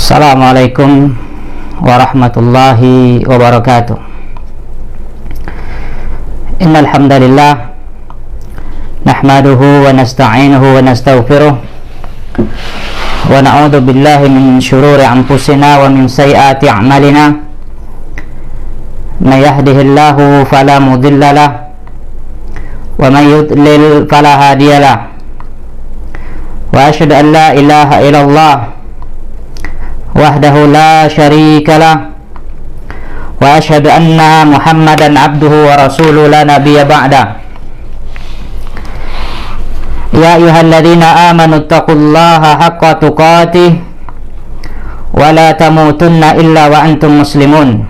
Assalamualaikum warahmatullahi wabarakatuh. Innal hamdalillah nahmaduhu wa nasta'inuhu wa nastaghfiruh wa na'udzu billahi min shururi anfusina wa min sayyiati a'malina. May yahdihillahu fala mudilla lahu wa may yudlil fala hadiya lahu. Wa asyhadu an la ilaha illallah wahdahu la syarika lah wa asyhadu anna Muhammadan abduhu wa rasuluhu la nabiyya ba'da. Ya ayyuhalladzina amanu taqullaha haqqa tuqatih wa la tamutunna illa wa antum muslimun.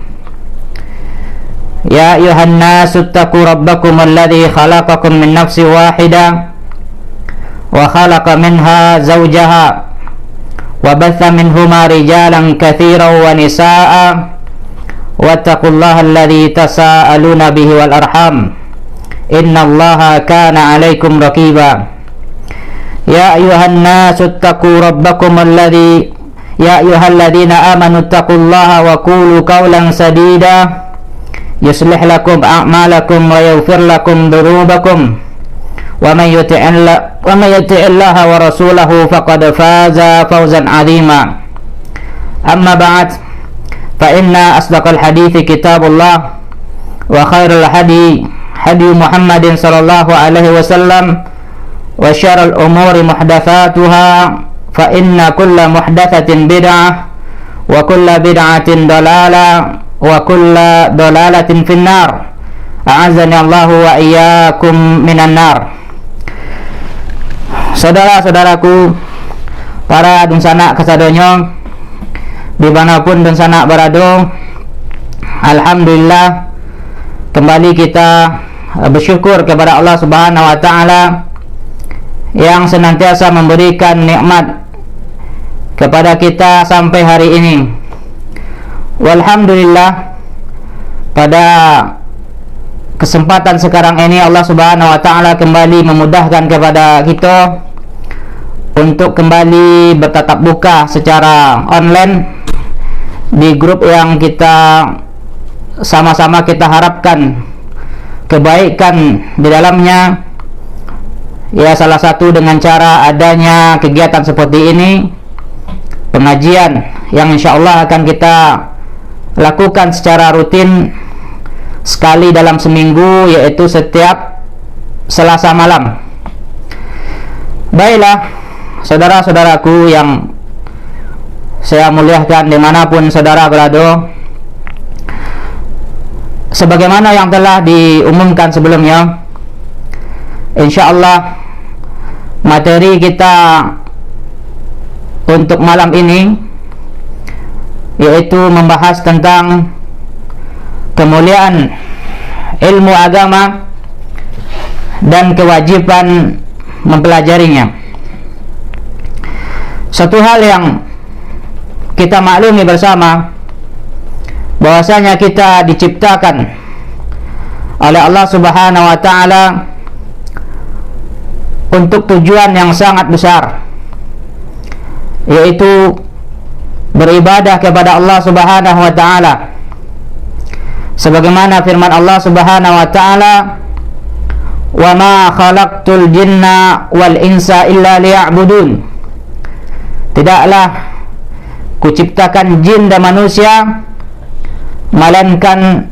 Ya ayyuhan nasu taqu rabbakum alladzi khalaqakum min nafsin wahidah wa khalaqa minha zawjaha وبث منهما رجالا كثيرا ونساء واتقوا الله الذي تساءلون به والأرحام إن الله كان عليكم رقيبا. يا أيها الناس اتقوا ربكم يا أيها الذين آمنوا اتقوا الله وقولوا قولا سديدا يصلح لكم أعمالكم ويغفر لكم ذنوبكم ومن يطع الله ورسوله فقد فاز فوزا عظيما. أما بعد فإن أصدق الحديث كتاب الله وخير الهدي هدي محمد صلى الله عليه وسلم وشر الأمور محدثاتها فإن كل محدثة بدعة وكل بدعة ضلالة وكل ضلالة في النار. أعزني الله وإياكم من النار. Saudara-saudaraku, para dunsana kasadonyo dimanapun dunsana berada, alhamdulillah kembali kita bersyukur kepada Allah Subhanahu wa Ta'ala yang senantiasa memberikan nikmat kepada kita sampai hari ini. Walhamdulillah, pada kesempatan sekarang ini Allah Subhanahu wa Ta'ala kembali memudahkan kepada kita untuk kembali bertatap muka secara online di grup yang kita sama-sama kita harapkan kebaikan di dalamnya. Ya, salah satu dengan cara adanya kegiatan seperti ini, pengajian yang insya Allah akan kita lakukan secara rutin sekali dalam seminggu, yaitu setiap Selasa malam. Baiklah, saudara-saudaraku yang saya muliakan dimanapun saudara berada, sebagaimana yang telah diumumkan sebelumnya, insya Allah materi kita untuk malam ini yaitu membahas tentang kemuliaan ilmu agama dan kewajiban mempelajarinya. Satu hal yang kita maklumi bersama, bahwasanya kita diciptakan oleh Allah Subhanahu wa Ta'ala untuk tujuan yang sangat besar, yaitu beribadah kepada Allah Subhanahu wa Ta'ala. Sebagaimana firman Allah Subhanahu wa Ta'ala, "Wa ma khalaqtul jinna wal insa illa liya'budun." Tidaklah kuciptakan jin dan manusia melainkan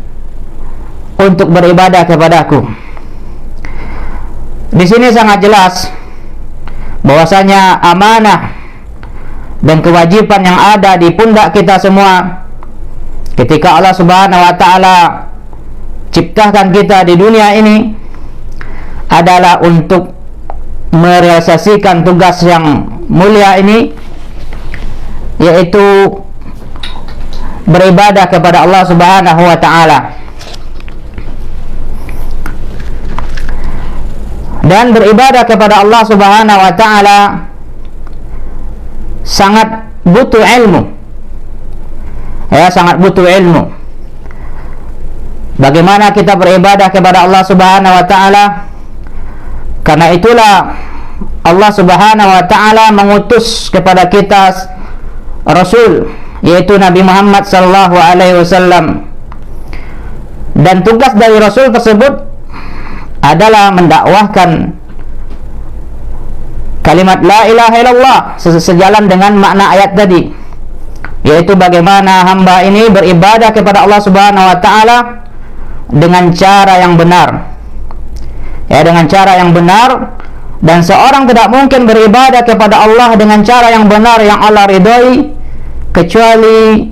untuk beribadah kepadaku. Di sini sangat jelas bahwasanya amanah dan kewajiban yang ada di pundak kita semua ketika Allah Subhanahu wa Ta'ala ciptakan kita di dunia ini adalah untuk merealisasikan tugas yang mulia ini, yaitu beribadah kepada Allah Subhanahu wa Ta'ala. Dan beribadah kepada Allah Subhanahu wa Ta'ala sangat butuh ilmu. Ya, sangat butuh ilmu. Bagaimana kita beribadah kepada Allah Subhanahu wa Ta'ala? Karena itulah Allah Subhanahu wa Ta'ala mengutus kepada kita Rasul, yaitu Nabi Muhammad sallallahu alaihi wasallam. Dan tugas dari Rasul tersebut adalah mendakwahkan kalimat la ilaha illallah sejalan dengan makna ayat tadi, yaitu bagaimana hamba ini beribadah kepada Allah Subhanahu wa taala dengan cara yang benar. Ya, dengan cara yang benar, dan seorang tidak mungkin beribadah kepada Allah dengan cara yang benar yang Allah ridhoi kecuali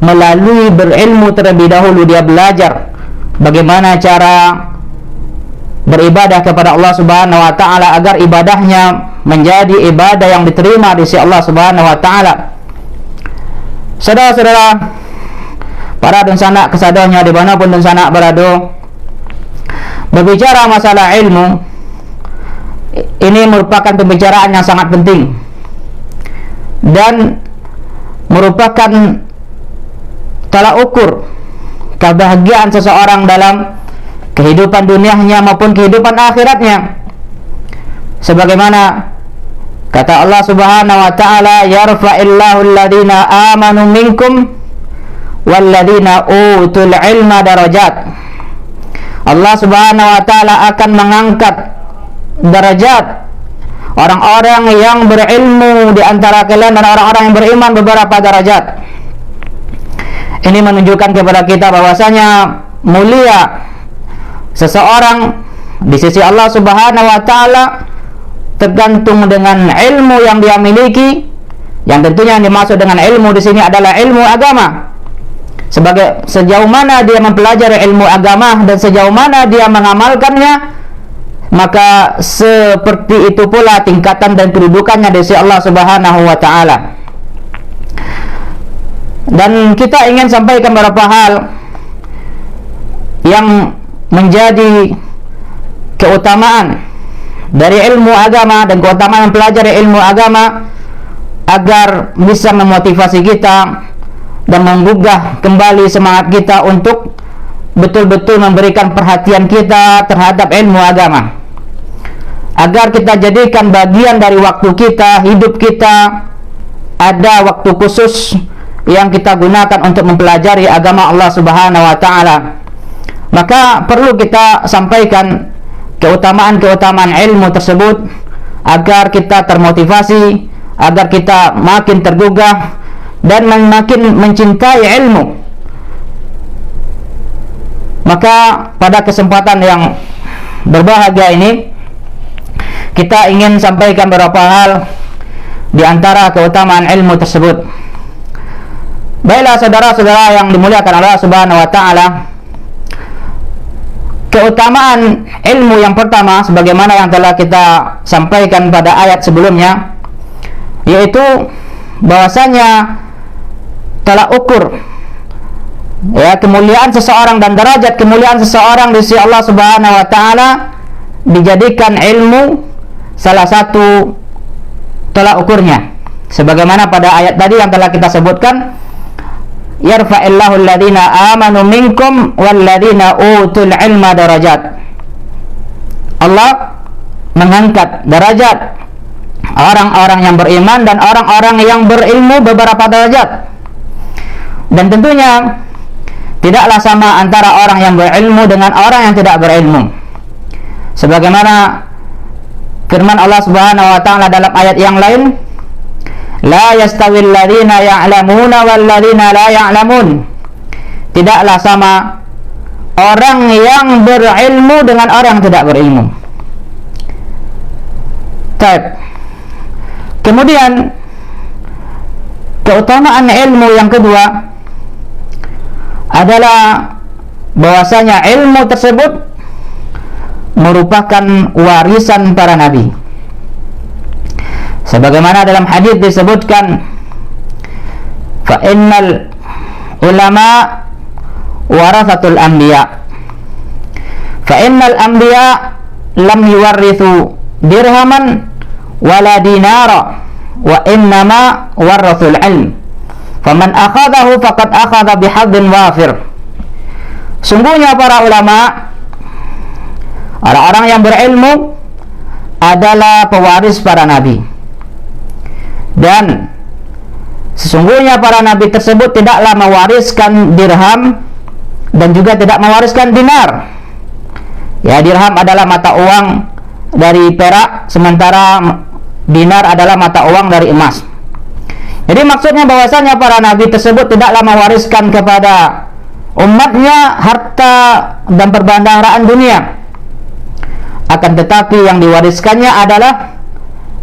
melalui berilmu terlebih dahulu. Dia belajar bagaimana cara beribadah kepada Allah Subhanahu wa taala agar ibadahnya menjadi ibadah yang diterima di sisi Allah Subhanahu wa taala. Saudara-saudara, para dunsana kesadohnya dimanapun dunsana berada, berbicara masalah ilmu ini merupakan pembicaraan yang sangat penting dan merupakan tolak ukur kebahagiaan seseorang dalam kehidupan dunianya maupun kehidupan akhiratnya. Sebagaimana kata Allah Subhanahu wa taala, yarfa'illahu alladhina amanu minkum walladhina utul ilma darajat. Allah Subhanahu wa taala akan mengangkat derajat orang-orang yang berilmu di antara kalian dan orang-orang yang beriman beberapa derajat. Ini menunjukkan kepada kita bahwasanya mulia seseorang di sisi Allah Subhanahu wa taala tergantung dengan ilmu yang dia miliki, yang tentunya yang dimaksud dengan ilmu di sini adalah ilmu agama. Sebagai sejauh mana dia mempelajari ilmu agama dan sejauh mana dia mengamalkannya, maka seperti itu pula tingkatan dan kedudukannya di sisi Allah Subhanahu wa taala. Dan kita ingin sampaikan beberapa hal yang menjadi keutamaan dari ilmu agama dan keutamaan mempelajari ilmu agama agar bisa memotivasi kita dan menggugah kembali semangat kita untuk betul-betul memberikan perhatian kita terhadap ilmu agama, agar kita jadikan bagian dari waktu kita, hidup kita, ada waktu khusus yang kita gunakan untuk mempelajari agama Allah Subhanahu wa taala. Maka perlu kita sampaikan keutamaan-keutamaan ilmu tersebut agar kita termotivasi, agar kita makin tergugah dan makin mencintai ilmu. Maka pada kesempatan yang berbahagia ini kita ingin sampaikan beberapa hal di antara keutamaan ilmu tersebut. Baiklah saudara-saudara yang dimuliakan Allah Subhanahu wa taala, keutamaan ilmu yang pertama sebagaimana yang telah kita sampaikan pada ayat sebelumnya, yaitu bahwasanya tolak ukur ya kemuliaan seseorang dan derajat kemuliaan seseorang di sisi Allah Subhanahu wa taala dijadikan ilmu salah satu tolak ukurnya. Sebagaimana pada ayat tadi yang telah kita sebutkan, yarfa'illahu alladhina amanu minkum walladhina utul ilma darajat. Allah mengangkat derajat orang-orang yang beriman dan orang-orang yang berilmu beberapa derajat. Dan tentunya tidaklah sama antara orang yang berilmu dengan orang yang tidak berilmu. Sebagaimana firman Allah Subhanahu wa taala dalam ayat yang lain, la yastawil ladzina ya'lamuna wal ladzina la ya'lamun. Tidaklah sama orang yang berilmu dengan orang yang tidak berilmu. Baik. Kemudian keutamaan ilmu yang kedua adalah bahwasanya ilmu tersebut merupakan warisan para nabi. Sebagaimana dalam hadis disebutkan, fa innal ulama warathatul anbiya. Fa innal anbiya lam yuwarrithu dirhaman wala dinara wa innama warathul ilm. Faman akhadahu faqad akhadha bihadzin wafir. Sungguhnya para ulama, orang-orang yang berilmu adalah pewaris para nabi. Dan sungguhnya para nabi tersebut tidaklah mewariskan dirham dan juga tidak mewariskan dinar. Ya, dirham adalah mata uang dari perak, sementara dinar adalah mata uang dari emas. Jadi maksudnya bahwasanya para nabi tersebut tidaklah mewariskan kepada umatnya harta dan perbendaharaan dunia, akan tetapi yang diwariskannya adalah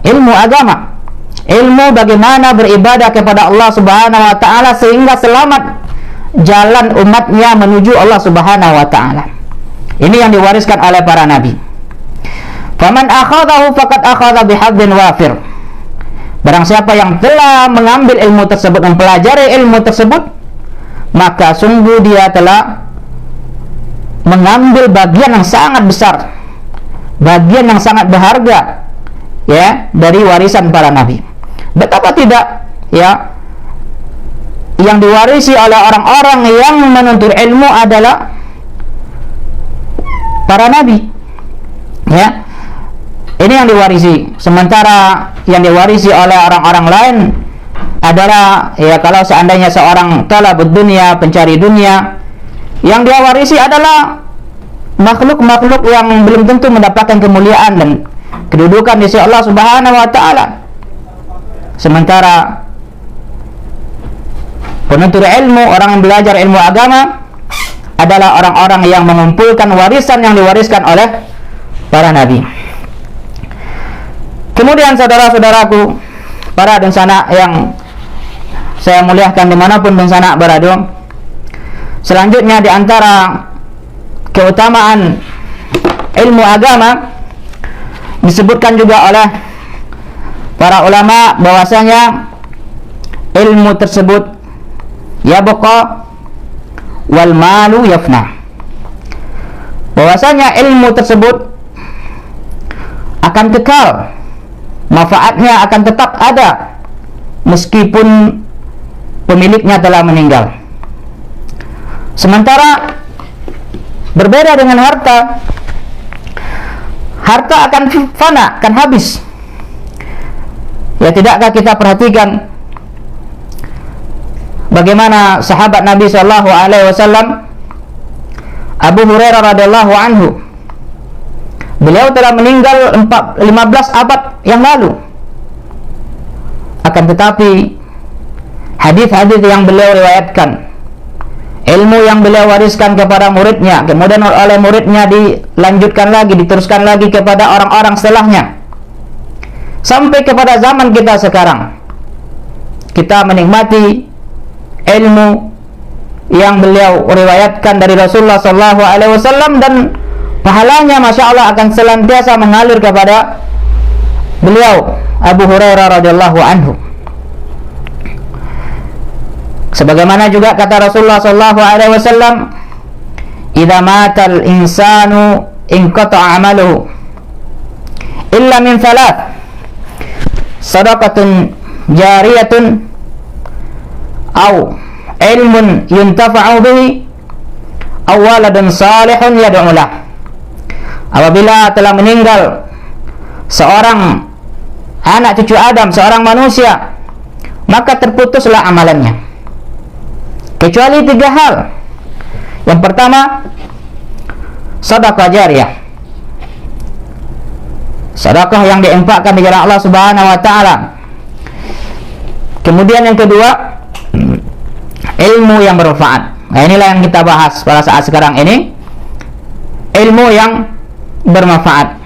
ilmu agama, ilmu bagaimana beribadah kepada Allah Subhanahu wa taala sehingga selamat jalan umatnya menuju Allah Subhanahu wa taala. Ini yang diwariskan oleh para nabi. Faman akhadahu faqad akhadha bihadzin wafir. Barang siapa yang telah mengambil ilmu tersebut, mempelajari ilmu tersebut, maka sungguh dia telah mengambil bagian yang sangat besar, bagian yang sangat berharga, ya, dari warisan para nabi. Betapa tidak, ya, yang diwarisi oleh orang-orang yang menuntut ilmu adalah para nabi, ya. Ini yang diwarisi. Sementara yang diwarisi oleh orang-orang lain adalah, ya, kalau seandainya seorang talabud dunia, pencari dunia, yang dia warisi adalah makhluk-makhluk yang belum tentu mendapatkan kemuliaan dan kedudukan di sisi Allah Subhanahu wa taala. Sementara penuntut ilmu, orang yang belajar ilmu agama adalah orang-orang yang mengumpulkan warisan yang diwariskan oleh para nabi. Kemudian saudara-saudaraku, para dunsana yang saya muliakan dimanapun dunsana berada, selanjutnya di antara keutamaan ilmu agama disebutkan juga oleh para ulama bahwasanya ilmu tersebut yabqa wal malu yafna. Bahwasanya ilmu tersebut akan kekal, manfaatnya akan tetap ada meskipun pemiliknya telah meninggal. Sementara berbeda dengan harta, harta akan fana, akan habis. Ya, tidakkah kita perhatikan bagaimana sahabat Nabi sallallahu alaihi wasallam Abu Hurairah radhiyallahu anhu, beliau telah meninggal 15 abad yang lalu. Akan tetapi hadis-hadis yang beliau riwayatkan, ilmu yang beliau wariskan kepada muridnya, kemudian oleh muridnya dilanjutkan lagi, diteruskan lagi kepada orang-orang setelahnya, sampai kepada zaman kita sekarang. Kita menikmati ilmu yang beliau riwayatkan dari Rasulullah SAW, dan pahalanya Masya Allah akan senantiasa mengalir kepada beliau Abu Hurairah radhiyallahu anhu. Sebagaimana juga kata Rasulullah SAW, "Idza matal insanu inqata'a 'amaluhu illa min thalath, shadaqatun jariyatun aw ilmun yuntafa'u bihi aw waladun salihun yad'u lahu." Apabila telah meninggal seorang anak cucu Adam, seorang manusia, maka terputuslah amalannya, kecuali 3 hal. Yang pertama, sedekah jariyah, sedekah yang diinfakkan di jalan Allah Subhanahu wa taala. Kemudian yang kedua, ilmu yang bermanfaat. Nah, inilah yang kita bahas pada saat sekarang ini, ilmu yang bermanfaat.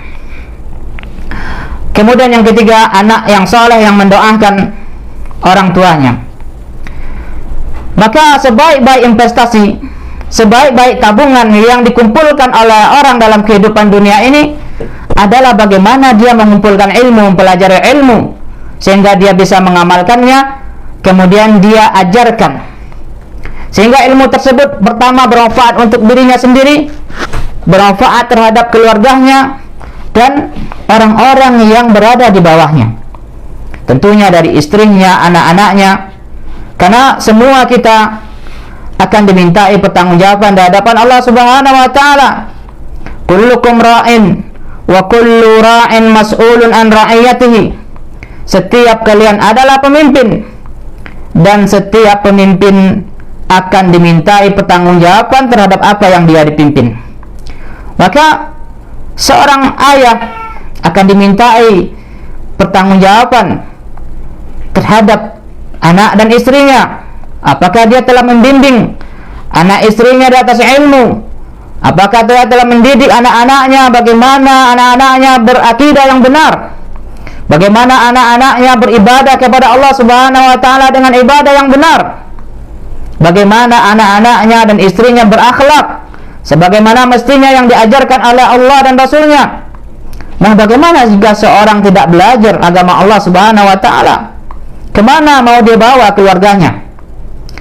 Kemudian yang ketiga, anak yang soleh yang mendoakan orang tuanya. Maka sebaik-baik investasi, sebaik-baik tabungan yang dikumpulkan oleh orang dalam kehidupan dunia ini adalah bagaimana dia mengumpulkan ilmu, mempelajari ilmu, sehingga dia bisa mengamalkannya, kemudian dia ajarkan, sehingga ilmu tersebut pertama bermanfaat untuk dirinya sendiri, bermanfaat terhadap keluarganya dan orang-orang yang berada di bawahnya, tentunya dari istrinya, anak-anaknya, karena semua kita akan dimintai pertanggungjawaban di hadapan Allah Subhanahu wa taala. Kullukum ra'in wa kullu ra'in mas'ulun an ra'iyatihi. Setiap kalian adalah pemimpin dan setiap pemimpin akan dimintai pertanggungjawaban terhadap apa yang dia dipimpin. Maka seorang ayah akan dimintai pertanggungjawaban terhadap anak dan istrinya. Apakah dia telah membimbing anak istrinya di atas ilmu? Apakah dia telah mendidik anak-anaknya bagaimana anak-anaknya berakidah yang benar? Bagaimana anak-anaknya beribadah kepada Allah Subhanahu wa taala dengan ibadah yang benar? Bagaimana anak-anaknya dan istrinya berakhlak sebagaimana mestinya yang diajarkan oleh Allah dan Rasulnya? Nah, bagaimana jika seorang tidak belajar agama Allah Subhanahu wa taala? Kemana mau dia bawa keluarganya?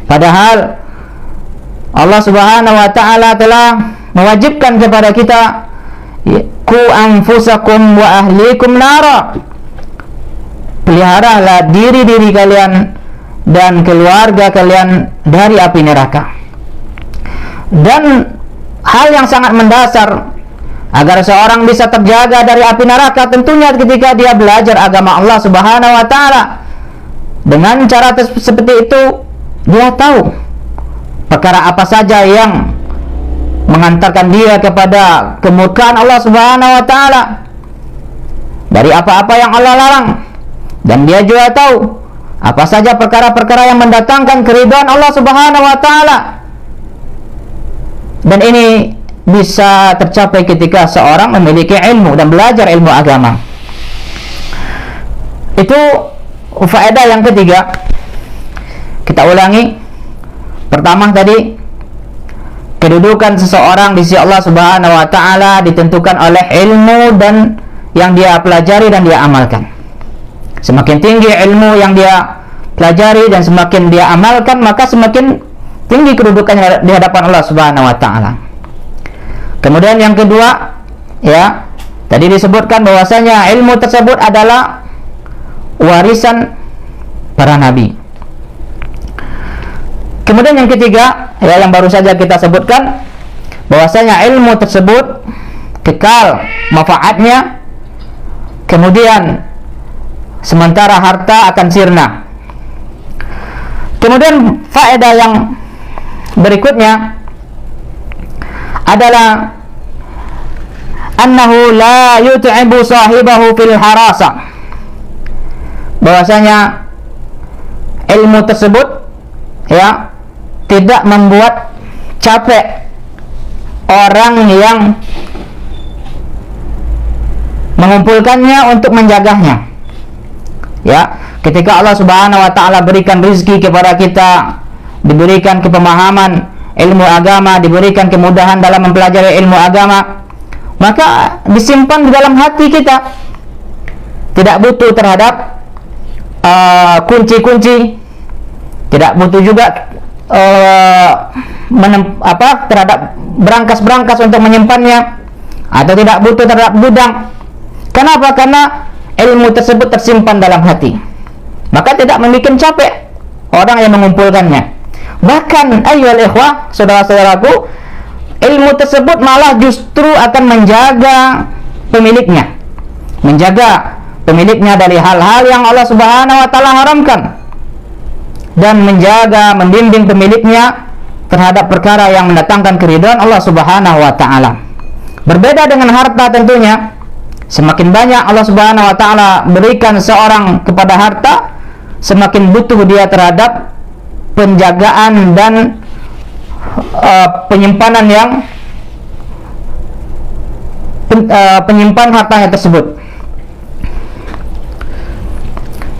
Padahal Allah Subhanahu wa taala telah mewajibkan kepada kita, ku anfusakum wa ahlikum nara. Peliharalah diri-diri kalian dan keluarga kalian dari api neraka. Dan hal yang sangat mendasar agar seorang bisa terjaga dari api neraka tentunya ketika dia belajar agama Allah Subhanahu wa taala. Dengan cara seperti itu dia tahu perkara apa saja yang mengantarkan dia kepada kemurkaan Allah Subhanahu wa taala dari apa-apa yang Allah larang, dan dia juga tahu apa saja perkara-perkara yang mendatangkan keridhaan Allah Subhanahu wa taala. Dan ini bisa tercapai ketika seorang memiliki ilmu dan belajar ilmu agama. Itu faedah yang ketiga. Kita ulangi. Pertama tadi, kedudukan seseorang di sisi Allah Subhanahu wa taala ditentukan oleh ilmu dan yang dia pelajari dan dia amalkan. Semakin tinggi ilmu yang dia pelajari dan semakin dia amalkan, maka semakin tinggi kedudukannya di hadapan Allah Subhanahu wa taala. Kemudian yang kedua, ya, tadi disebutkan bahwasanya ilmu tersebut adalah warisan para nabi. Kemudian yang ketiga, ya, yang baru saja kita sebutkan, bahwasanya ilmu tersebut kekal manfaatnya, kemudian sementara harta akan sirna. Kemudian faedah yang berikutnya adalah annahu la yut'ibu sahibahu fil harasa. Bahwasanya ilmu tersebut, ya, tidak membuat capek orang yang mengumpulkannya untuk menjaganya. Ya, ketika Allah Subhanahu wa taala berikan rezeki kepada kita, diberikan kepemahaman ilmu agama, diberikan kemudahan dalam mempelajari ilmu agama, maka disimpan di dalam hati kita. Tidak butuh terhadap kunci-kunci, tidak butuh juga terhadap berangkas-berangkas untuk menyimpannya, atau tidak butuh terhadap gudang. Kenapa? Karena ilmu tersebut tersimpan dalam hati, maka tidak membuat capek orang yang mengumpulkannya. Bahkan ayyuhal ikhwah, saudara-saudaraku, ilmu tersebut malah justru akan menjaga pemiliknya, dari hal-hal yang Allah Subhanahu wa taala haramkan, dan membimbing pemiliknya terhadap perkara yang mendatangkan keridhaan Allah Subhanahu wa taala. Berbeda dengan harta tentunya, semakin banyak Allah Subhanahu wa taala berikan seorang kepada harta, semakin butuh dia terhadap penjagaan dan penyimpanan yang penyimpan hartanya tersebut.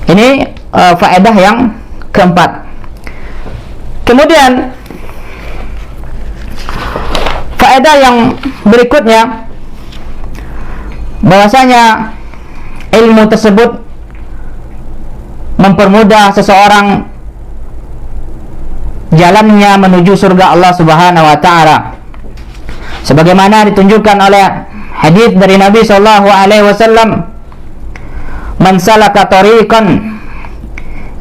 Ini faedah yang keempat. Kemudian faedah yang berikutnya, bahwasanya ilmu tersebut mempermudah seseorang jalannya menuju surga Allah Subhanahu wa taala. Sebagaimana ditunjukkan oleh hadis dari Nabi sallallahu alaihi wasallam, "Man salaka tariqan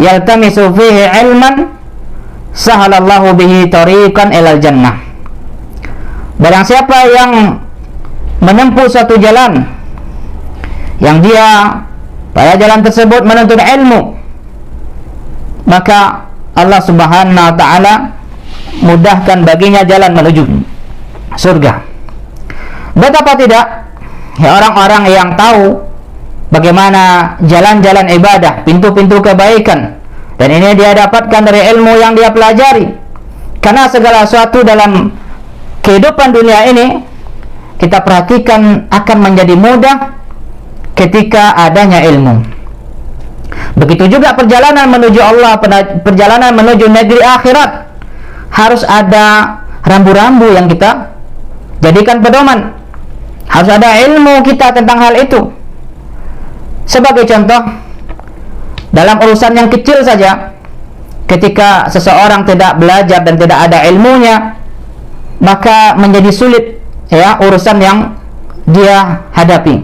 yaltamisu fihi ilman, sahalallahu bihi tariqan ilal jannah." Barang siapa yang menempuh suatu jalan yang dia pada jalan tersebut menuntut ilmu, maka Allah Subhanahu wa taala mudahkan baginya jalan menuju surga. Betapa tidak ya orang-orang yang tahu bagaimana jalan-jalan ibadah, pintu-pintu kebaikan, dan ini dia dapatkan dari ilmu yang dia pelajari. Karena segala sesuatu dalam kehidupan dunia ini kita perhatikan akan menjadi mudah ketika adanya ilmu. Begitu juga perjalanan menuju Allah, perjalanan menuju negeri akhirat, harus ada rambu-rambu yang kita jadikan pedoman. Harus ada ilmu kita tentang hal itu. Sebagai contoh, dalam urusan yang kecil saja, ketika seseorang tidak belajar dan tidak ada ilmunya, maka menjadi sulit ya urusan yang dia hadapi.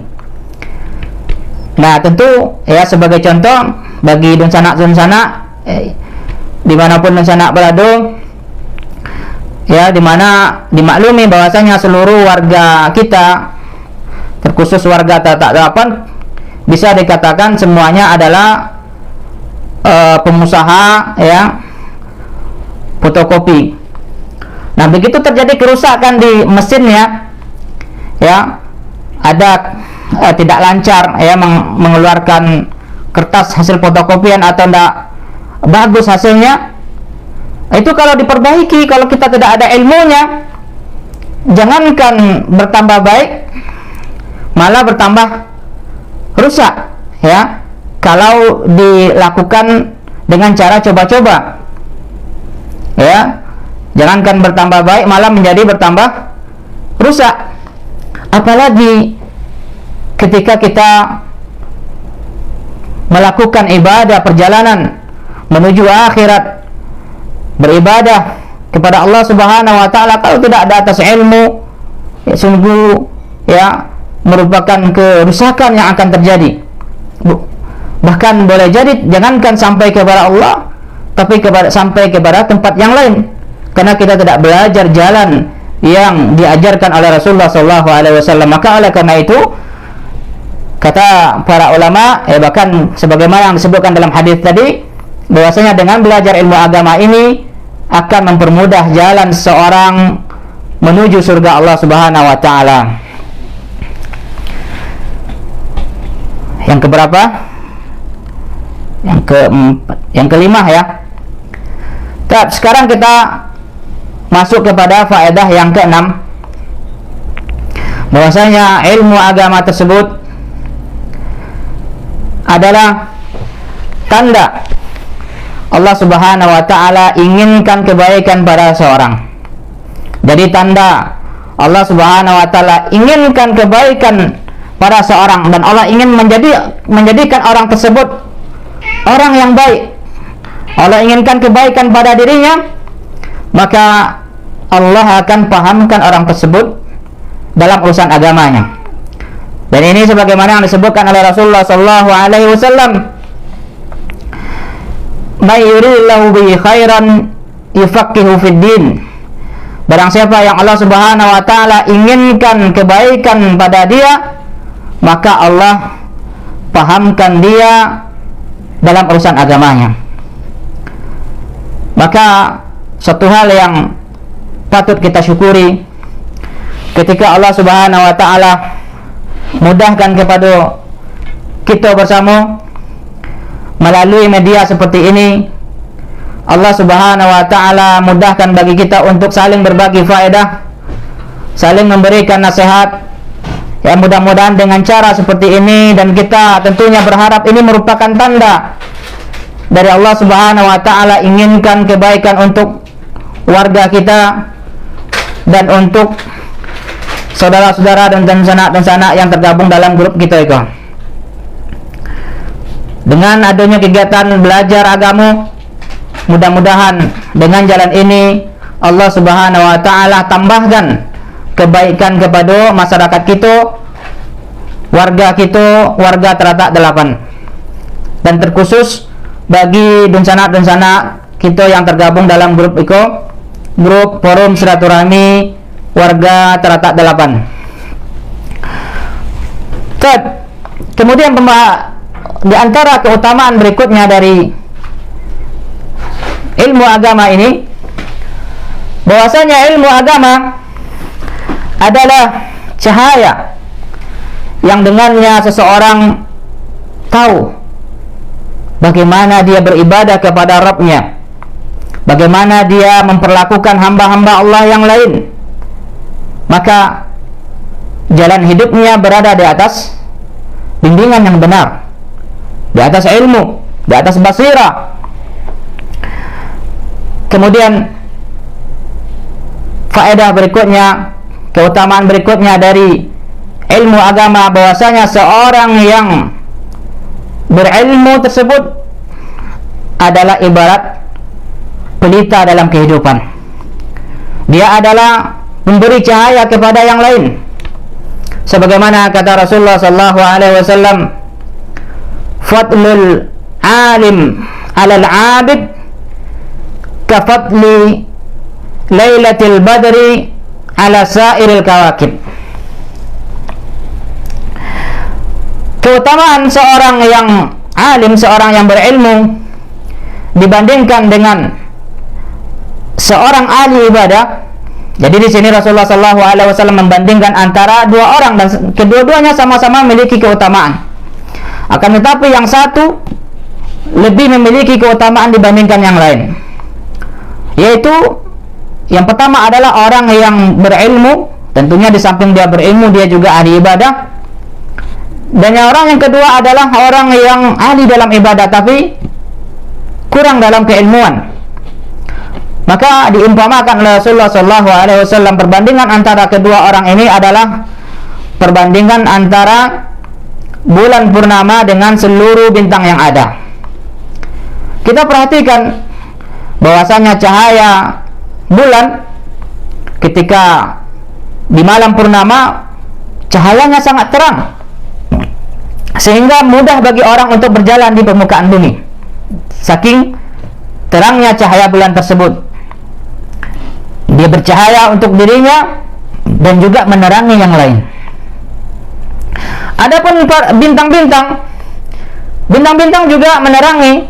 Nah, tentu ya sebagai contoh bagi dunsanak-dunsanak dimanapun dunsanak berada, ya dimana dimaklumi bahwasanya seluruh warga kita, terkhusus warga Tatak Delapan, bisa dikatakan semuanya adalah pengusaha ya fotokopi. Nah, begitu terjadi kerusakan di mesinnya, ya ada tidak lancar ya mengeluarkan kertas hasil fotokopian atau tidak bagus hasilnya, itu kalau diperbaiki, kalau kita tidak ada ilmunya, jangankan bertambah baik, malah bertambah rusak ya kalau dilakukan dengan cara coba-coba. Ya, jangankan bertambah baik, malah menjadi bertambah rusak. Apalagi ketika kita melakukan ibadah perjalanan menuju akhirat, beribadah kepada Allah Subhanahu wa taala, kalau tidak ada atas ilmu, ya sungguh ya merupakan kerusakan yang akan terjadi. Bahkan boleh jadi jangankan sampai kepada Allah, tapi sampai kepada tempat yang lain, karena kita tidak belajar jalan yang diajarkan oleh Rasulullah SAW. Maka oleh karena itu, kata para ulama, bahkan sebagaimana yang disebutkan dalam hadis tadi, bahwasanya dengan belajar ilmu agama ini akan mempermudah jalan seorang menuju surga Allah Subhanahu wa taala. Yang keberapa? Yang keempat, yang kelima ya. Sekarang kita masuk kepada faedah yang keenam, bahwasanya ilmu agama tersebut adalah tanda Allah Subhanahu wa taala inginkan kebaikan pada seorang. Jadi tanda Allah Subhanahu wa taala inginkan kebaikan pada seorang, dan Allah ingin menjadikan orang tersebut orang yang baik. Allah inginkan kebaikan pada dirinya, maka Allah akan pahamkan orang tersebut dalam urusan agamanya. Dan ini sebagaimana yang disebutkan oleh Rasulullah sallallahu alaihi wasallam, "May yuridillahu bihi khairan yufaqihu fid din." Barang siapa yang Allah Subhanahu wa taala inginkan kebaikan pada dia, maka Allah pahamkan dia dalam urusan agamanya. Maka satu hal yang patut kita syukuri, ketika Allah Subhanahu wa taala mudahkan kepada kita bersama melalui media seperti ini, Allah Subhanahu wa taala mudahkan bagi kita untuk saling berbagi faedah, saling memberikan nasihat. Ya, mudah-mudahan dengan cara seperti ini, dan kita tentunya berharap ini merupakan tanda dari Allah Subhanahu wa taala inginkan kebaikan untuk warga kita dan untuk saudara-saudara dan sanak yang tergabung dalam grup kita itu. Dengan adanya kegiatan belajar agama, mudah-mudahan dengan jalan ini Allah Subhanahu wa taala tambahkan kebaikan kepada masyarakat kita, warga Teratak Delapan, dan terkhusus bagi dunsanak kita yang tergabung dalam grup grup forum silaturahmi warga Teratak Delapan. Kemudian di antara keutamaan berikutnya dari ilmu agama ini, bahwasanya ilmu agama adalah cahaya yang dengannya seseorang tahu bagaimana dia beribadah kepada Rabb-Nya, bagaimana dia memperlakukan hamba-hamba Allah yang lain. Maka jalan hidupnya berada di atas bimbingan yang benar, di atas ilmu, di atas basirah. Kemudian faedah berikutnya, keutamaan berikutnya dari ilmu agama, bahwasanya seorang yang berilmu tersebut adalah ibarat pelita dalam kehidupan. Dia adalah memberi cahaya kepada yang lain. Sebagaimana kata Rasulullah sallallahu alaihi wasallam, "Fadlul alim 'alal 'abid kafadli lailatul badri 'ala sairil kawakib." Keutamaan seorang yang alim, seorang yang berilmu dibandingkan dengan seorang ahli ibadah. Jadi di sini Rasulullah SAW membandingkan antara dua orang dan kedua-duanya sama-sama memiliki keutamaan. Akan tetapi yang satu lebih memiliki keutamaan dibandingkan yang lain. Yaitu yang pertama adalah orang yang berilmu, tentunya di samping dia berilmu dia juga ahli ibadah. Dan orang yang kedua adalah orang yang ahli dalam ibadah tapi kurang dalam keilmuan. Maka diumpamakan oleh Rasulullah SAW, perbandingan antara kedua orang ini adalah perbandingan antara bulan purnama dengan seluruh bintang yang ada. Kita perhatikan bahwasanya cahaya bulan ketika di malam purnama cahayanya sangat terang, sehingga mudah bagi orang untuk berjalan di permukaan bumi, saking terangnya cahaya bulan tersebut. Dia bercahaya untuk dirinya dan juga menerangi yang lain. Adapun bintang-bintang juga menerangi,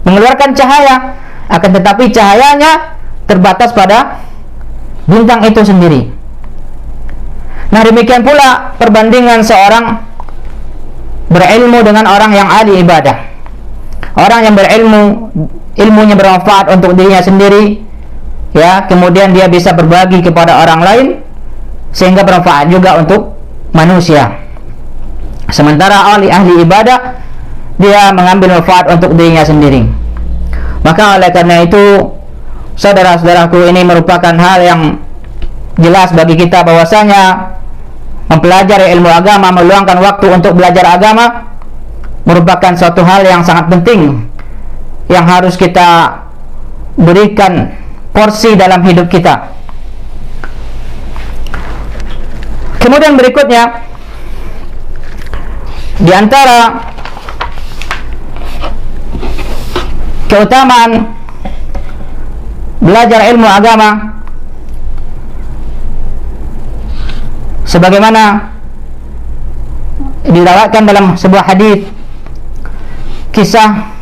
mengeluarkan cahaya, akan tetapi cahayanya terbatas pada bintang itu sendiri. Nah, demikian pula perbandingan seorang berilmu dengan orang yang ahli ibadah. Orang yang berilmu, ilmunya bermanfaat untuk dirinya sendiri, ya, kemudian dia bisa berbagi kepada orang lain sehingga bermanfaat juga untuk manusia. Sementara ahli ibadah dia mengambil manfaat untuk dirinya sendiri. Maka oleh karena itu, saudara-saudaraku, ini merupakan hal yang jelas bagi kita bahwasanya mempelajari ilmu agama, meluangkan waktu untuk belajar agama merupakan suatu hal yang sangat penting yang harus kita berikan porsi dalam hidup kita. Kemudian berikutnya, di antara keutamaan belajar ilmu agama, sebagaimana diriwayatkan dalam sebuah hadis, kisah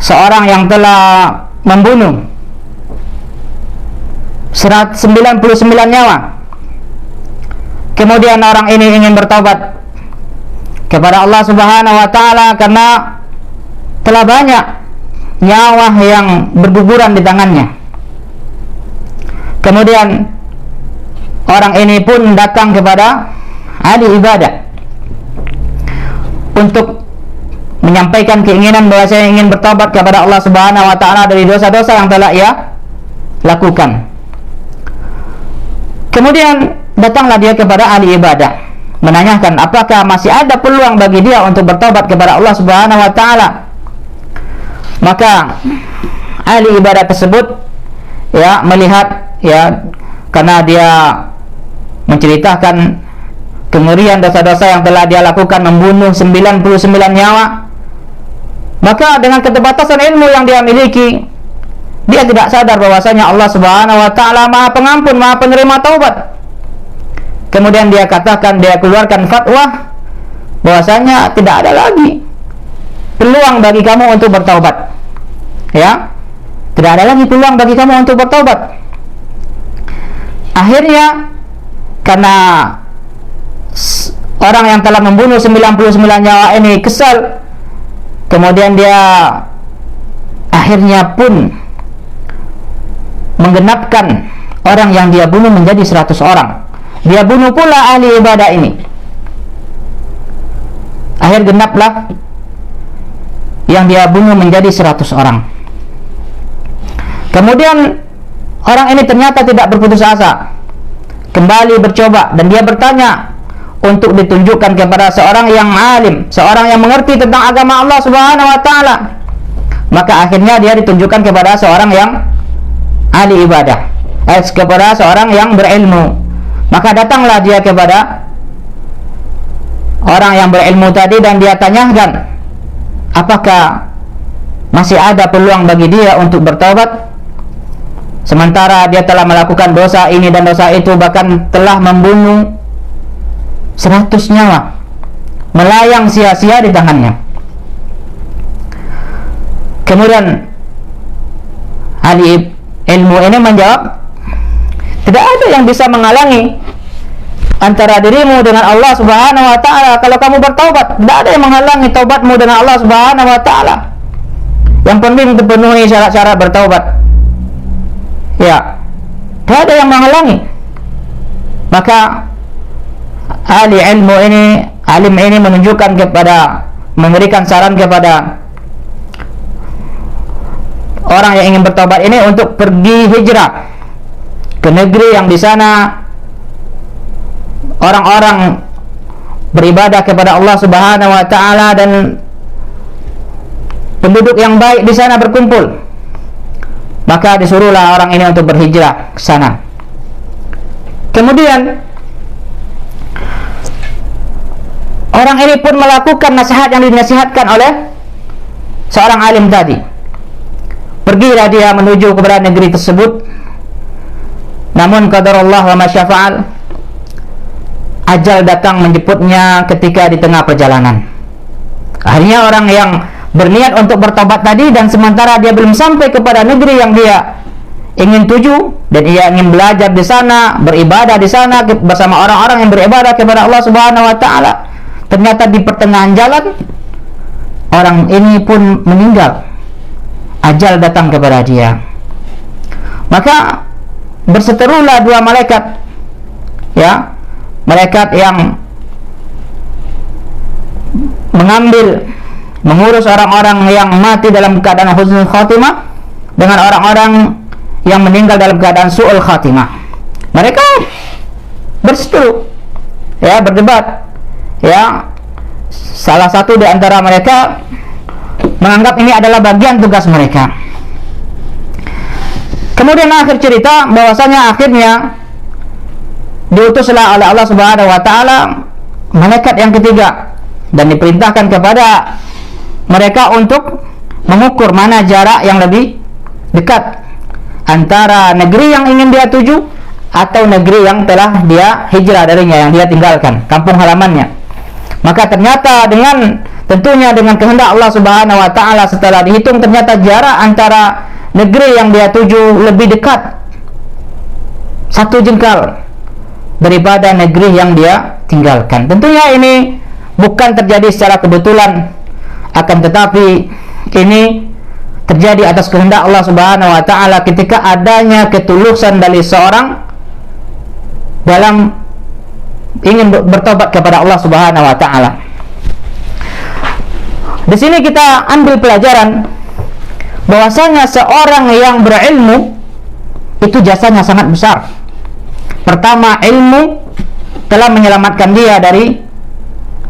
seorang yang telah membunuh 99 nyawa. Kemudian orang ini ingin bertaubat kepada Allah Subhanahu wa taala karena telah banyak nyawa yang berguguran di tangannya. Kemudian orang ini pun datang kepada ahli ibadah untuk menyampaikan keinginan bahwa saya ingin bertobat kepada Allah Subhanahu wa taala dari dosa-dosa yang telah ia lakukan. Kemudian datanglah dia kepada ahli ibadah, menanyakan apakah masih ada peluang bagi dia untuk bertobat kepada Allah Subhanahu wa taala. Maka ahli ibadah tersebut ya melihat, ya, karena dia menceritakan kengerian dosa-dosa yang telah dia lakukan, membunuh 99 nyawa. Maka dengan keterbatasan ilmu yang dia miliki, dia tidak sadar bahwasanya Allah Subhanahu wa taala Maha Pengampun, Maha Penerima taubat. Kemudian dia katakan, dia keluarkan fatwa bahwasanya tidak ada lagi peluang bagi kamu untuk bertaubat. Ya. Tidak ada lagi peluang bagi kamu untuk bertobat. Akhirnya karena orang yang telah membunuh 99 nyawa ini kesal, kemudian dia akhirnya pun menggenapkan orang yang dia bunuh menjadi 100 orang. Dia bunuh pula ahli ibadah ini. Akhir genaplah yang dia bunuh menjadi 100 orang. Kemudian orang ini ternyata tidak berputus asa, kembali bercoba, dan dia bertanya untuk ditunjukkan kepada seorang yang alim, seorang yang mengerti tentang agama Allah Subhanahu wa taala. Maka akhirnya dia ditunjukkan kepada seorang yang ahli ibadah, kepada seorang yang berilmu. Maka datanglah dia kepada orang yang berilmu tadi dan dia tanyakan apakah masih ada peluang bagi dia untuk bertobat, sementara dia telah melakukan dosa ini dan dosa itu, bahkan telah membunuh 100 nyawa, melayang sia-sia di tangannya. Kemudian ahli ilmu ini menjawab, tidak ada yang bisa menghalangi antara dirimu dengan Allah Subhanahu wa taala kalau kamu bertaubat. Tidak ada yang menghalangi taubatmu dengan Allah Subhanahu wa taala. Yang penting terpenuhi syarat-syarat bertaubat. Ya, tidak ada yang menghalangi. Maka ahli ilmu ini, alim ini menunjukkan kepada, memberikan saran kepada orang yang ingin bertobat ini untuk pergi hijrah ke negeri yang di sana orang-orang beribadah kepada Allah Subhanahu wa taala dan penduduk yang baik di sana berkumpul. Maka disuruhlah orang ini untuk berhijrah ke sana. Kemudian orang ini pun melakukan nasihat yang dinasihatkan oleh seorang alim tadi. Pergilah dia menuju kepada negeri tersebut. Namun qadarullah wa ma syafa'al, ajal datang menjemputnya ketika di tengah perjalanan. Akhirnya orang yang berniat untuk bertobat tadi, dan sementara dia belum sampai kepada negeri yang dia ingin tuju, dan ia ingin belajar di sana, beribadah di sana bersama orang-orang yang beribadah kepada Allah Subhanahu wa taala, ternyata di pertengahan jalan orang ini pun meninggal. Ajal datang kepada dia. Maka berseterulah dua malaikat, ya, malaikat yang mengurus orang-orang yang mati dalam keadaan husnul khatimah dengan orang-orang yang meninggal dalam keadaan su'ul khatimah. Mereka berseteru, ya, berdebat, ya. Salah satu di antara mereka menganggap ini adalah bagian tugas mereka. Kemudian akhir cerita bahwasanya akhirnya diutuslah oleh Allah Subhanahu wa taala malaikat yang ketiga dan diperintahkan kepada mereka untuk mengukur mana jarak yang lebih dekat antara negeri yang ingin dia tuju atau negeri yang telah dia hijrah darinya, yang dia tinggalkan, kampung halamannya. Maka ternyata tentunya dengan kehendak Allah Subhanahu wa taala, setelah dihitung ternyata jarak antara negeri yang dia tuju lebih dekat 1 jengkal daripada negeri yang dia tinggalkan. Tentunya ini bukan terjadi secara kebetulan, akan tetapi ini terjadi atas kehendak Allah Subhanahu wa taala ketika adanya ketulusan dari seorang dalam ingin bertobat kepada Allah Subhanahu wa taala. Di sini kita ambil pelajaran bahwasanya seorang yang berilmu itu jasanya sangat besar. Pertama, ilmu telah menyelamatkan dia dari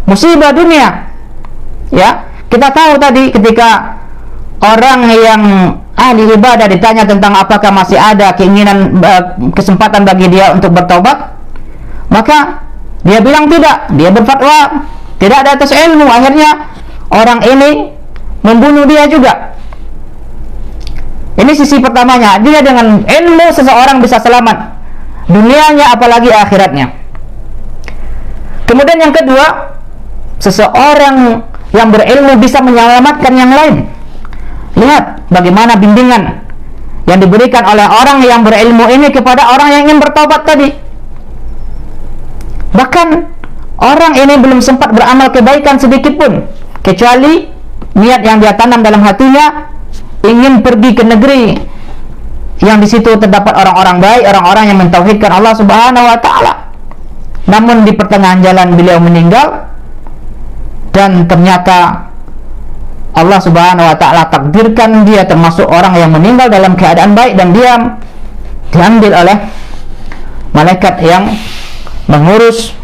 musibah dunia. Ya, kita tahu tadi ketika orang yang ahli ibadah ditanya tentang apakah masih ada keinginan, kesempatan bagi dia untuk bertobat, maka dia bilang tidak. Dia berfatwa tidak ada atas ilmu. Akhirnya orang ini membunuh dia juga. Ini sisi pertamanya. Dia dengan ilmu seseorang bisa selamat dunianya apalagi akhiratnya. Kemudian yang kedua, seseorang yang berilmu bisa menyelamatkan yang lain. Lihat bagaimana bimbingan yang diberikan oleh orang yang berilmu ini kepada orang yang ingin bertaubat tadi. Bahkan orang ini belum sempat beramal kebaikan sedikit pun, kecuali niat yang dia tanam dalam hatinya ingin pergi ke negeri yang di situ terdapat orang-orang baik, orang-orang yang mentauhidkan Allah Subhanahu wa taala. Namun di pertengahan jalan beliau meninggal, dan ternyata Allah Subhanahu wa taala takdirkan dia termasuk orang yang meninggal dalam keadaan baik, dan dia diambil oleh malaikat yang mengurus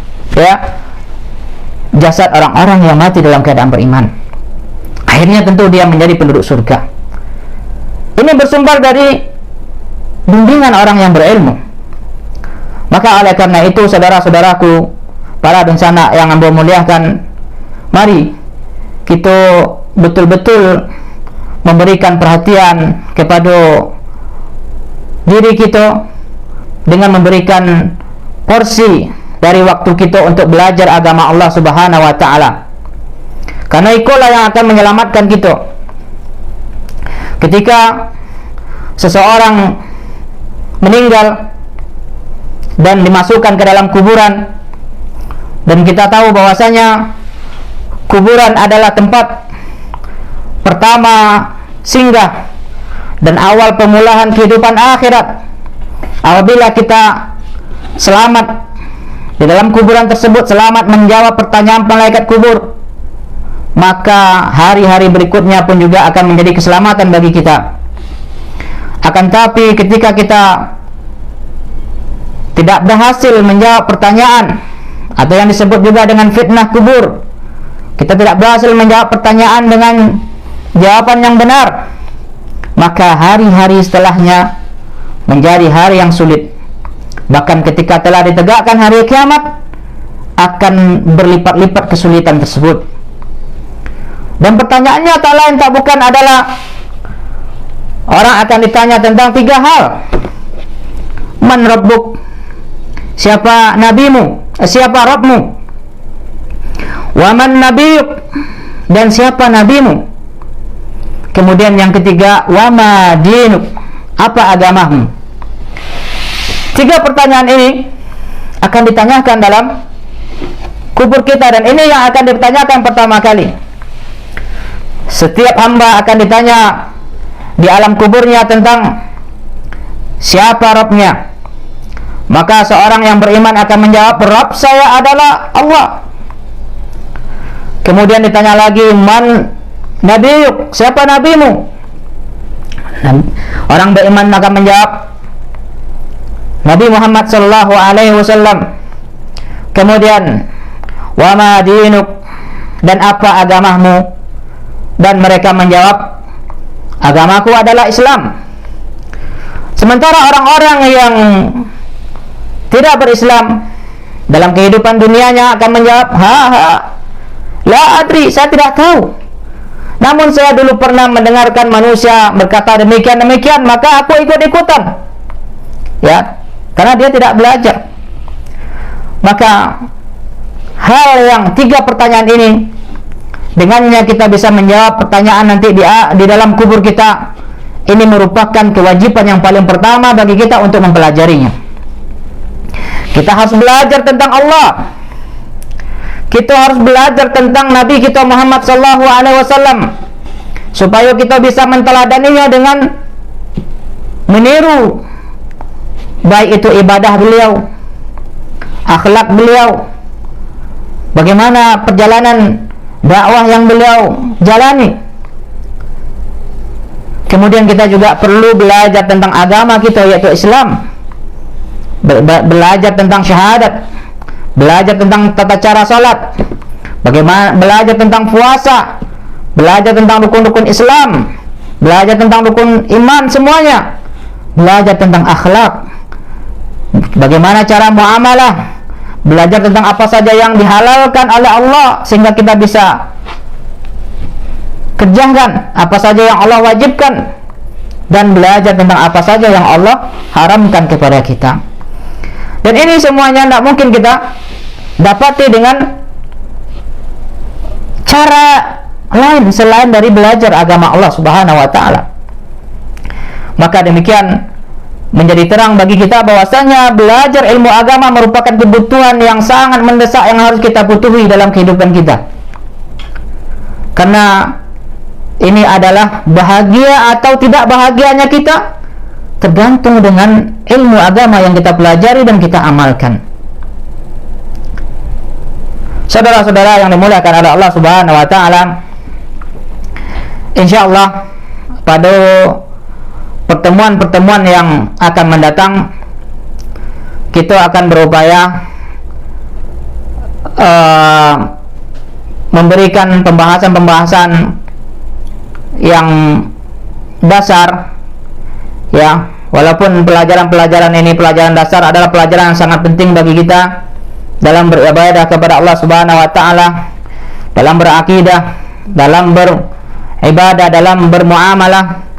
jasad orang-orang yang mati dalam keadaan beriman. Akhirnya tentu dia menjadi penduduk surga. Ini bersumber dari bimbingan orang yang berilmu. Maka oleh karena itu, saudara-saudaraku, para bencana yang Anda muliakan, mari kita betul-betul memberikan perhatian kepada diri kita dengan memberikan porsi dari waktu kita untuk belajar agama Allah Subhanahu wa taala. Karena itulah yang akan menyelamatkan kita. Ketika seseorang meninggal dan dimasukkan ke dalam kuburan, dan kita tahu bahwasanya kuburan adalah tempat pertama singgah dan awal pemulaan kehidupan akhirat. Apabila kita selamat di dalam kuburan tersebut, selamat menjawab pertanyaan malaikat kubur, maka hari-hari berikutnya pun juga akan menjadi keselamatan bagi kita. Akan tapi ketika kita tidak berhasil menjawab pertanyaan, atau yang disebut juga dengan fitnah kubur, kita tidak berhasil menjawab pertanyaan dengan jawaban yang benar, maka hari-hari setelahnya menjadi hari yang sulit. Bahkan ketika telah ditegakkan hari kiamat, akan berlipat-lipat kesulitan tersebut. Dan pertanyaannya tak lain tak bukan adalah orang akan ditanya tentang 3 hal. Man rabbuk? Siapa nabimu? Siapa Rabbmu? Wa man nabiyuk? Dan siapa nabimu? Kemudian yang ketiga, wa ma dinuk? Apa agamamu? 3 pertanyaan ini akan ditanyakan dalam kubur kita, dan ini yang akan ditanyakan pertama kali. Setiap hamba akan ditanya di alam kuburnya tentang siapa Rabbnya. Maka seorang yang beriman akan menjawab, Rabb saya adalah Allah. Kemudian ditanya lagi, man nabiyuk? Siapa nabimu? Orang beriman akan menjawab, Nabi Muhammad sallallahu alaihi wasallam. Kemudian, wa ma dinuk? Dan apa agamamu? Dan mereka menjawab, agamaku adalah Islam. Sementara orang-orang yang tidak berislam dalam kehidupan dunianya akan menjawab, la adri, saya tidak tahu. Namun saya dulu pernah mendengarkan manusia berkata demikian-demikian, maka aku ikut-ikutan. Ya, karena dia tidak belajar. Maka hal yang 3 pertanyaan ini, dengannya kita bisa menjawab pertanyaan nanti di dalam kubur kita. Ini merupakan kewajiban yang paling pertama bagi kita untuk mempelajarinya. Kita harus belajar tentang Allah. Kita harus belajar tentang Nabi kita Muhammad sallallahu alaihi wasallam, supaya kita bisa menteladaninya dengan meniru baik itu ibadah beliau, akhlak beliau, bagaimana perjalanan dakwah yang beliau jalani. Kemudian kita juga perlu belajar tentang agama kita, yaitu Islam. Belajar tentang syahadat, belajar tentang tata cara salat, bagaimana belajar tentang puasa, belajar tentang rukun-rukun Islam, belajar tentang rukun iman semuanya, belajar tentang akhlak, bagaimana cara muamalah, belajar tentang apa saja yang dihalalkan oleh Allah sehingga kita bisa kerjakan, apa saja yang Allah wajibkan, dan belajar tentang apa saja yang Allah haramkan kepada kita. Dan ini semuanya tidak mungkin kita dapati dengan cara lain selain dari belajar agama Allah Subhanahu wa taala. Maka demikian menjadi terang bagi kita bahwasanya belajar ilmu agama merupakan kebutuhan yang sangat mendesak yang harus kita butuhi dalam kehidupan kita. Karena ini adalah bahagia atau tidak bahagianya kita tergantung dengan ilmu agama yang kita pelajari dan kita amalkan. Saudara-saudara yang dimuliakan oleh Allah Subhanahu wa taala, insyaallah pada pertemuan-pertemuan yang akan mendatang kita akan berupaya memberikan pembahasan-pembahasan yang dasar, ya, walaupun pelajaran-pelajaran ini pelajaran dasar adalah pelajaran yang sangat penting bagi kita dalam beribadah kepada Allah Subhanahu wa taala, dalam berakidah, dalam beribadah, dalam bermuamalah.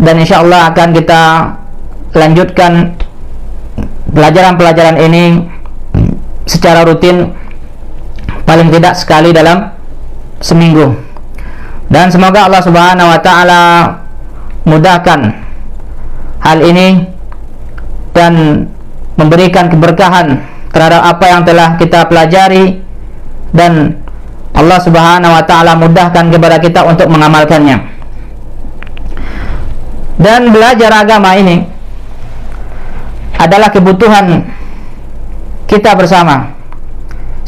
Dan insyaallah akan kita lanjutkan pelajaran-pelajaran ini secara rutin, paling tidak sekali dalam seminggu. Dan semoga Allah Subhanahu wa taala mudahkan hal ini dan memberikan keberkahan terhadap apa yang telah kita pelajari, dan Allah Subhanahu wa taala mudahkan kepada kita untuk mengamalkannya. Dan belajar agama ini adalah kebutuhan kita bersama.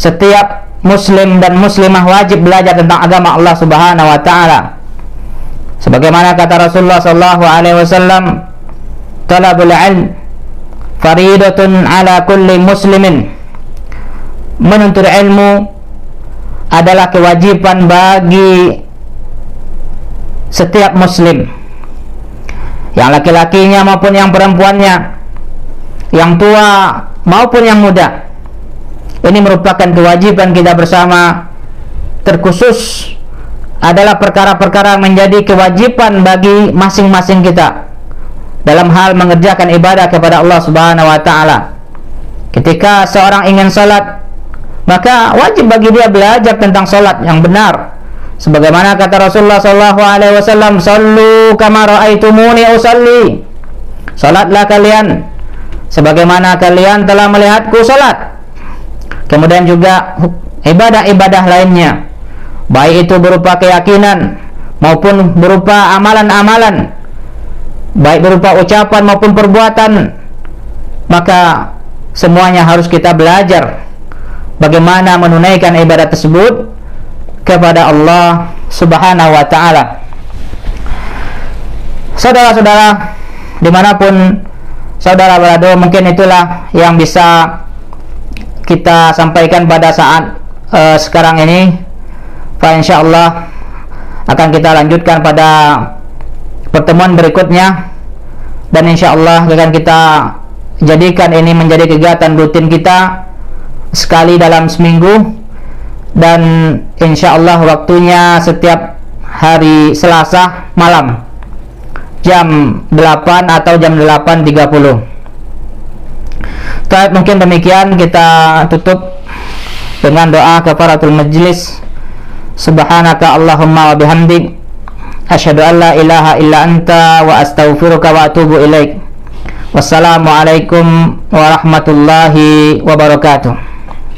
Setiap muslim dan muslimah wajib belajar tentang agama Allah Subhanahu wa taala. Sebagaimana kata Rasulullah sallallahu alaihi wasallam, "Talabul ilm faridatun ala kulli muslimin." Menuntut ilmu adalah kewajiban bagi setiap muslim, yang laki-lakinya maupun yang perempuannya, yang tua maupun yang muda. Ini merupakan kewajiban kita bersama. Terkhusus adalah perkara-perkara menjadi kewajiban bagi masing-masing kita dalam hal mengerjakan ibadah kepada Allah Subhanahu wa taala. Ketika seorang ingin salat, maka wajib bagi dia belajar tentang salat yang benar. Sebagaimana kata Rasulullah sallallahu alaihi wasallam, "Shallu kama raaitumuni usalli." Salatlah kalian sebagaimana kalian telah melihatku salat. Kemudian juga ibadah-ibadah lainnya, baik itu berupa keyakinan maupun berupa amalan-amalan, baik berupa ucapan maupun perbuatan, maka semuanya harus kita belajar bagaimana menunaikan ibadah tersebut kepada Allah Subhanahu wa ta'ala. Saudara-saudara dimanapun saudara berada, mungkin itulah yang bisa kita sampaikan pada saat sekarang ini. Insyaallah akan kita lanjutkan pada pertemuan berikutnya, dan insyaallah akan kita jadikan ini menjadi kegiatan rutin kita sekali dalam seminggu. Dan insyaallah waktunya setiap hari Selasa malam jam 8 atau jam 8.30. Mungkin demikian, kita tutup dengan doa kafaratul majlis. Subhanaka Allahumma wa bihamdik, asyhadu an la ilaha illa anta wa astaghfiruka wa atubu ilaik. Wassalamualaikum warahmatullahi wabarakatuh.